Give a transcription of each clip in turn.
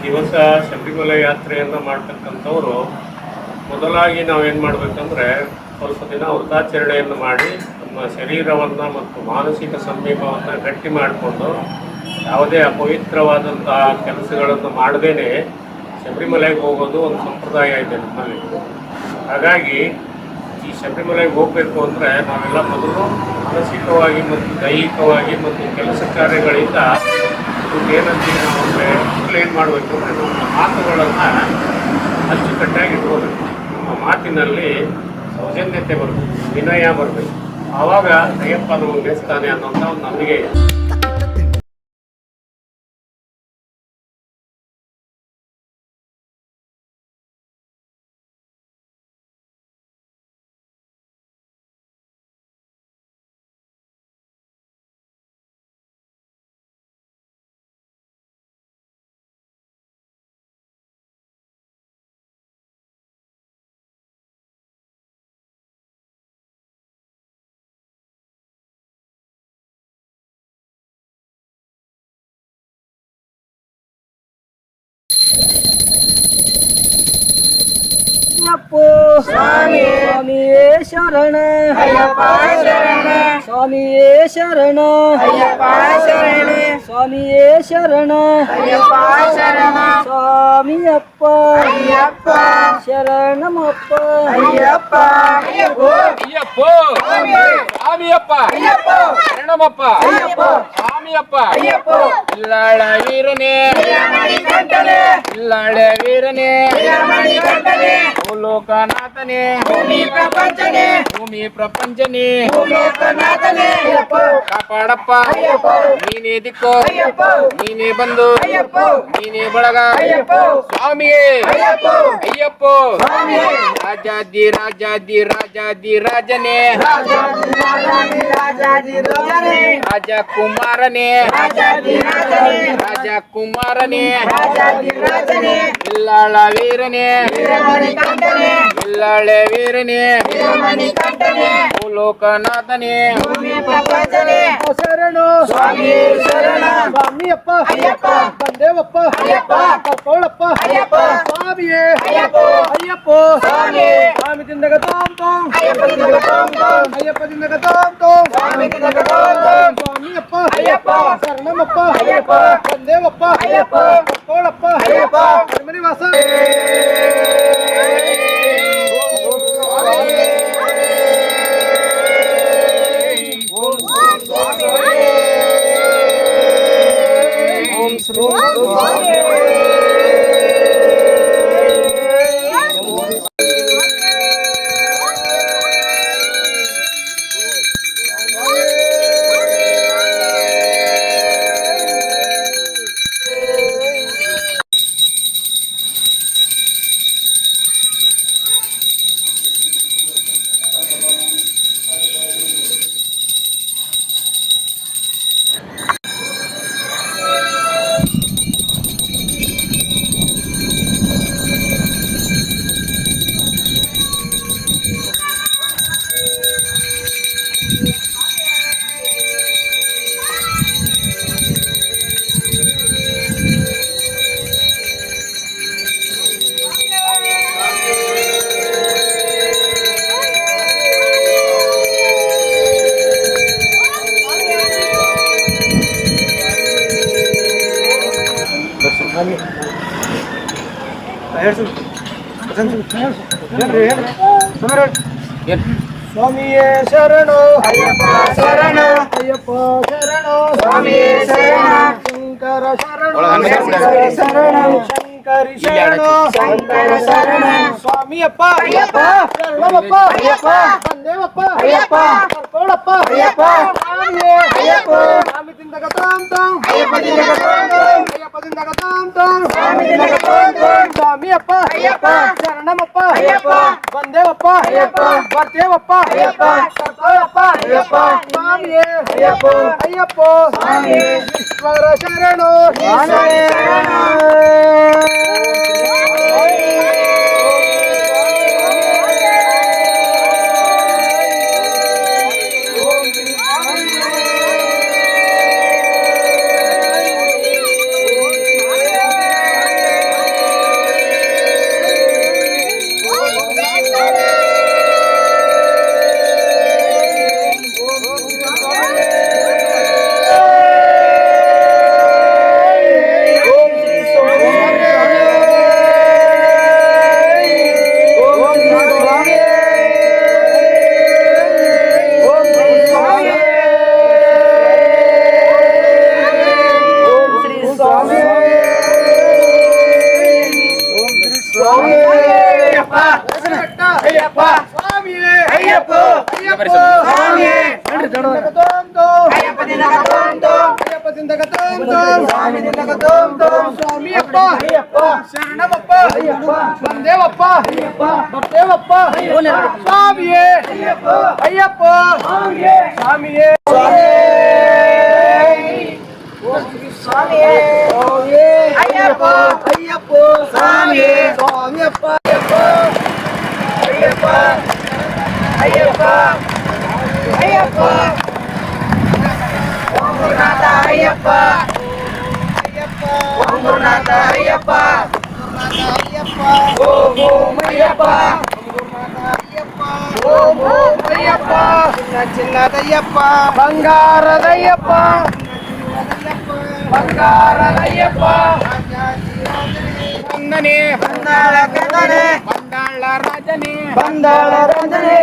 ದಿವಸ ಶಬರಿಮಲೆ ಯಾತ್ರೆಯನ್ನು ಮಾಡ್ತಕ್ಕಂಥವ್ರು ಮೊದಲಾಗಿ ನಾವೇನು ಮಾಡಬೇಕಂದ್ರೆ ಸ್ವಲ್ಪ ದಿನ ವ್ರತಾಚರಣೆಯನ್ನು ಮಾಡಿ ನಮ್ಮ ಶರೀರವನ್ನು ಮತ್ತು ಮಾನಸಿಕ ಸಂಯಮವನ್ನು ಗಟ್ಟಿ ಮಾಡಿಕೊಂಡು ಯಾವುದೇ ಅಪವಿತ್ರವಾದಂತಹ ಕೆಲಸಗಳನ್ನು ಮಾಡದೇನೆ ಶಬರಿಮಲೆಗೆ ಹೋಗೋದು ಒಂದು ಸಂಪ್ರದಾಯ ಇದೆ ನಮ್ಮಲ್ಲಿ. ಹಾಗಾಗಿ ಈ ಶಬರಿಮಲೆಗೆ ಹೋಗಬೇಕು ಅಂದರೆ ನಾವೆಲ್ಲ ಮೊದಲು ಮಾನಸಿಕವಾಗಿ ಮತ್ತು ದೈಹಿಕವಾಗಿ ಮತ್ತು ಕೆಲಸ ಕಾರ್ಯಗಳಿಂದ ಏನಂತೀವಿ ನಾವು ಅಂದರೆ ಮೊದಲು ಏನು ಮಾಡಬೇಕು ಅಂದರೆ ನಮ್ಮ ಮಾತುಗಳನ್ನು ಅಚ್ಚುಕಟ್ಟಾಗಿ ಇಟ್ಕೋಬೇಕು. ನಮ್ಮ ಮಾತಿನಲ್ಲಿ ಸೌಜನ್ಯತೆ ಬರಬೇಕು, ವಿನಯ ಬರಬೇಕು. ಆವಾಗ ಅಯ್ಯಪ್ಪ ನಮಗೆ ಗೆಲ್ತಾನೆ ಅನ್ನೋಂಥ ಒಂದು ನಂಬಿಕೆ ಇದೆ. ಸ್ವಾಮಿಯೇ ಶರಣ ಅಯ್ಯಪ್ಪ ಶರಣ, ಸ್ವಾಮಿಯೇ ಶರಣ ಅಯ್ಯಪ್ಪ ಶರಣ, ಸ್ವಾಮಿಯೇ ಶರಣ ಅಯ್ಯಪ್ಪ ಶರಣ, ಸ್ವಾಮಿಯಪ್ಪ ಅಯ್ಯಪ್ಪ ಶರಣಮಪ್ಪ ಅಯ್ಯಪ್ಪ ಅಯ್ಯಪ್ಪ ಸ್ವಾಮಿಯಪ್ಪ ಶರಣಮಪ್ಪ ಸ್ವಾಮಿಯಪ್ಪ ಇಲ್ಲಾಳ ವೀರನೇ ಇಲ್ಲಾಳ ವೀರನೇ ಲೋಕನಾಥನೇ ಭೂಮಿ ಪ್ರಪಂಚನೇ ಕಾಪಾಡಪ್ಪ ನೀನೇ ದಿಕ್ಕು ನೀನೇ ಬಂದು ನೀನೇ ಬಳಗ ಸ್ವಾಮಿಯೇ ಅಯ್ಯಪ್ಪ ರಾಜಾದಿ ರಾಜಾದಿ ರಾಜಾದಿ ರಾಜನೇ ರಾಜಕುಮಾರನೇ ರಾಜಕುಮಾರನೇ ಇಲ್ಲಾಳ ವೀರನೇ ಇಲ್ಲಾಳೆ ವೀರನೇ ಲೋಕನಾಥನೇ ಶರಣು ಸ್ವಾಮಿ ಶರಣ ಸ್ವಾಮಿಯಪ್ಪ ಅಯ್ಯಪ್ಪ ಬಂದೇವಪ್ಪ ಅಯ್ಯಪ್ಪ ಕರ್ಕೋಳಪ್ಪ ಅಯ್ಯಪ್ಪ ಸ್ವಾಮಿಯೇ ಅಯ್ಯಪ್ಪ ಅಯ್ಯಪ್ಪ ಸ್ವಾಮಿ ಸ್ವಾಮಿ ತಿಂದಗ ತೋಂ ತೋಂ ಅಯ್ಯಪ್ಪ ತಿಂದಗ ತೋಂ ತೋಂ ಅಯ್ಯಪ್ಪ ತಿಂದಗ ತೋಂ ತೋಂ ಸ್ವಾಮಿ ತಿಂದಗ ತೋಂ ತೋಂ ಸ್ವಾಮಿಯಪ್ಪ ಅಯ್ಯಪ್ಪ ಶರಣಮಪ್ಪ ಅಯ್ಯಪ್ಪ ಬಂದೇವಪ್ಪ ಅಯ್ಯಪ್ಪ ಕರ್ಕೋಳಪ್ಪ ಅಯ್ಯಪ್ಪ ನಿರ್ಮನಿವಾಸ ಸ್ವಾಮಿಯೇ ಶರಣು ಅಯ್ಯಪ್ಪ ಶರಣ ಅಯ್ಯಪ್ಪ ಶರಣು ಸ್ವಾಮಿಯೇ ಶರಣ ಶಂಕರ ಶರಣು ಶರಣ ಶಂಕರಿ ಶರಣು ಶಂಕರ ಶರಣ ಸ್ವಾಮಿಯಪ್ಪ ಅಯ್ಯಪ್ಪ ಶರಣಮಪ್ಪ ಅಯ್ಯಪ್ಪ ಬಂದೇವಪ್ಪ ಅಯ್ಯಪ್ಪ ಕರ್ಕೋಳಪ್ಪ ಅಯ್ಯಪ್ಪ ಸ್ವಾಮಿಯೇ ಅಯ್ಯಪ್ಪ ಸ್ವಾಮಿ ಸ್ವಾಮಿಯಪ್ಪ ಶರಣಮಪ್ಪ ಬಂದೇವಪ್ಪ ಬರ್ತೇವಪ್ಪ ಕರ್ತವ್ಯಪ್ಪ ಸ್ವಾಮಿಯೇ ಅಯ್ಯಪ್ಪ ಈಶ್ವರ ಶರಣು ಶರಣಮಪ್ಪ ಬಂದೇವಪ್ಪ ಬರ್ತೇವಪ್ಪ ಸ್ವಾಮಿಯೇ ಅಯ್ಯಪ್ಪ ಸ್ವಾಮಿಯೇ ಸ್ವಾಮಿಯೇ ಅಯ್ಯಪ್ಪ ಅಯ್ಯಪ್ಪ ಸ್ವಾಮಿಯೇ ಸ್ವಾಮಿಯಪ್ಪ ಅಯ್ಯಪ್ಪ ಅಯ್ಯಪ್ಪ ಅಯ್ಯಪ್ಪ ಗುರುನಾಥ ಅಯ್ಯಪ್ಪ ಗುರುನಾಥ ಅಯ್ಯಪ್ಪ ಓಂ ಓಂ ಅಯ್ಯಪ್ಪ ಓಂ ಓಂ ಅಯ್ಯಪ್ಪ ಚಿನ್ನದಯ್ಯಪ್ಪ ಬಂಗಾರದಯ್ಯಪ್ಪ ಬಂಗಾರದಯ್ಯಪ್ಪ ವಂದನೆ ಬಂದಾಳ ಕಂದನೆ ಬಂದಾಳ ರಾಜನೇ ಬಂದಾಳ ರಂಜನೆ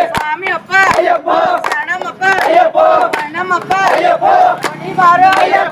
ಸ್ವಾಮಿಯಪ್ಪ ಶರಣಮಪ್ಪ ಶರಣಮಪ್ಪ ಬಾರೋ ಅಯ್ಯಪ್ಪ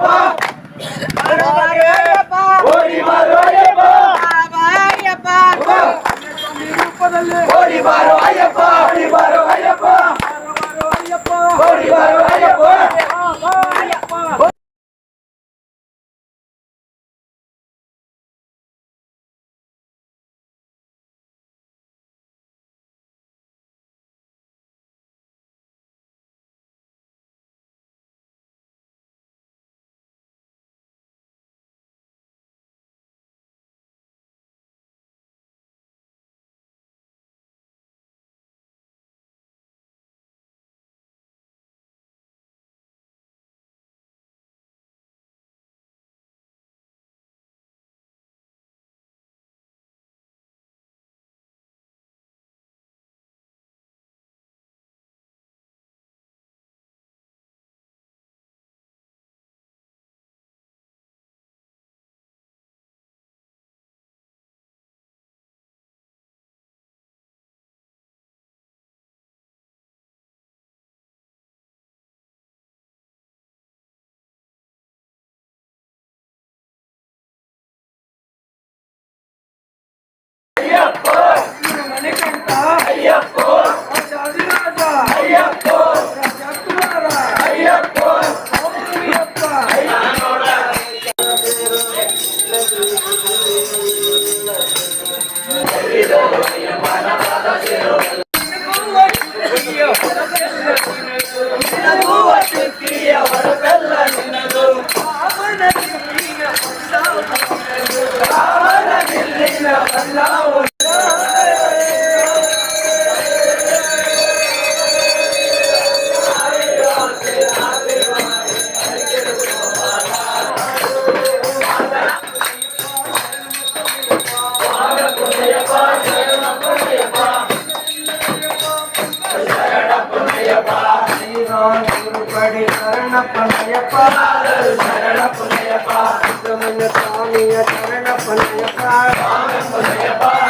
ಶರಣಪ್ಪನಯ್ಯಪ್ಪ